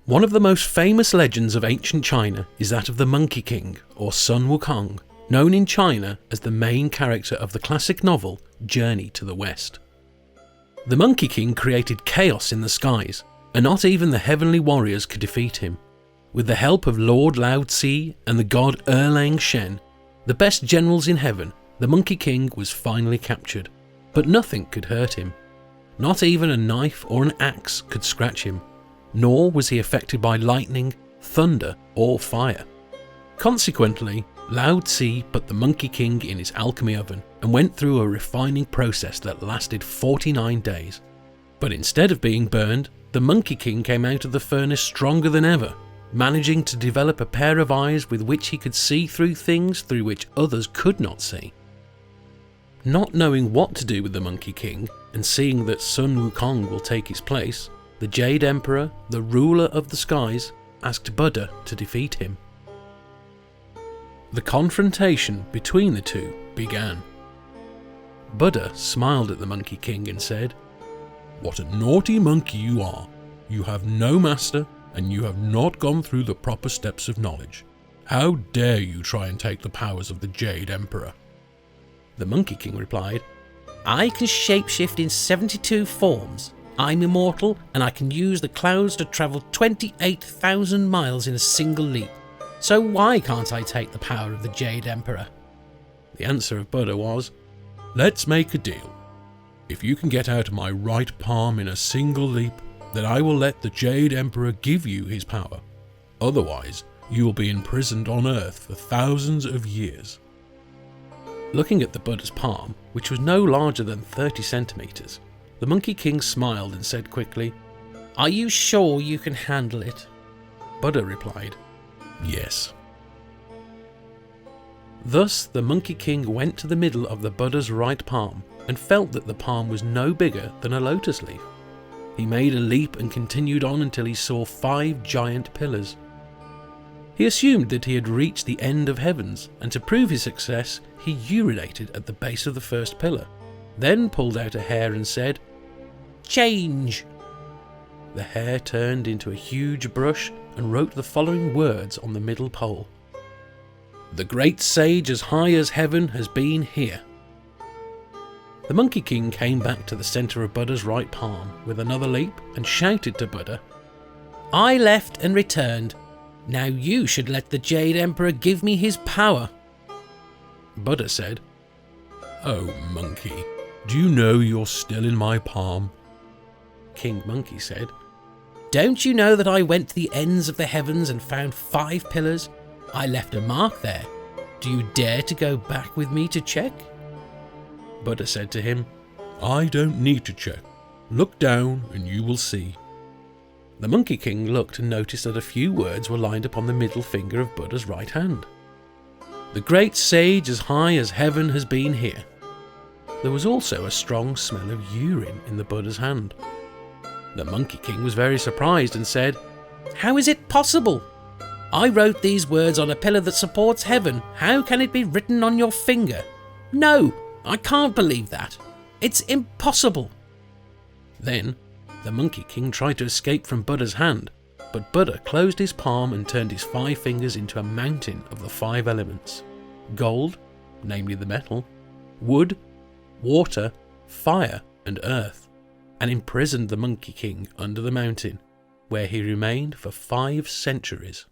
One of the most famous legends of ancient China is that of the Monkey King, or Sun Wukong, known in China as the main character of the classic novel Journey to the West. The Monkey King created chaos in the skies, and not even the heavenly warriors could defeat him. With the help of Lord Lao Tse and the god Erlang Shen, the best generals in heaven, the Monkey King was finally captured, but nothing could hurt him. Not even a knife or an axe could scratch him, nor was he affected by lightning, thunder or fire. Consequently, Lao Tse put the Monkey King in his alchemy oven and went through a refining process that lasted 49 days. But instead of being burned, the Monkey King came out of the furnace stronger than ever, managing to develop a pair of eyes with which he could see through things through which others could not see. Not knowing what to do with the Monkey King, and seeing that Sun Wukong will take his place, the Jade Emperor, the ruler of the skies, asked Buddha to defeat him. The confrontation between the two began. Buddha smiled at the Monkey King and said, "What a naughty monkey you are! You have no master, and you have not gone through the proper steps of knowledge. How dare you try and take the powers of the Jade Emperor?" The Monkey King replied, "I can shapeshift in 72 forms. I'm immortal, and I can use the clouds to travel 28,000 miles in a single leap. So why can't I take the power of the Jade Emperor?" The answer of Buddha was, "Let's make a deal. If you can get out of my right palm in a single leap, then I will let the Jade Emperor give you his power. Otherwise, you will be imprisoned on Earth for thousands of years." Looking at the Buddha's palm, which was no larger than 30 centimeters, the Monkey King smiled and said quickly, "Are you sure you can handle it?" Buddha replied, "Yes." Thus the Monkey King went to the middle of the Buddha's right palm and felt that the palm was no bigger than a lotus leaf. He made a leap and continued on until he saw 5 giant pillars. He assumed that he had reached the end of heavens, and to prove his success, he urinated at the base of the first pillar, then pulled out a hair and said, "Change!" The hair turned into a huge brush and wrote the following words on the middle pole: "The great sage as high as heaven has been here." The Monkey King came back to the centre of Buddha's right palm with another leap and shouted to Buddha, "I left and returned. Now you should let the Jade Emperor give me his power." Buddha said, "Oh monkey, do you know you're still in my palm?" King Monkey said, "Don't you know that I went to the ends of the heavens and found 5 pillars? I left a mark there. Do you dare to go back with me to check?" Buddha said to him, "I don't need to check. Look down and you will see." The Monkey King looked and noticed that a few words were lined up on the middle finger of Buddha's right hand. "The great sage as high as heaven has been here." There was also a strong smell of urine in the Buddha's hand. The Monkey King was very surprised and said, "How is it possible? I wrote these words on a pillar that supports heaven. How can it be written on your finger? No, I can't believe that. It's impossible." Then the Monkey King tried to escape from Buddha's hand, but Buddha closed his palm and turned his 5 fingers into a mountain of the 5 elements: gold, namely the metal, wood, water, fire and earth, and imprisoned the Monkey King under the mountain, where he remained for 5 centuries.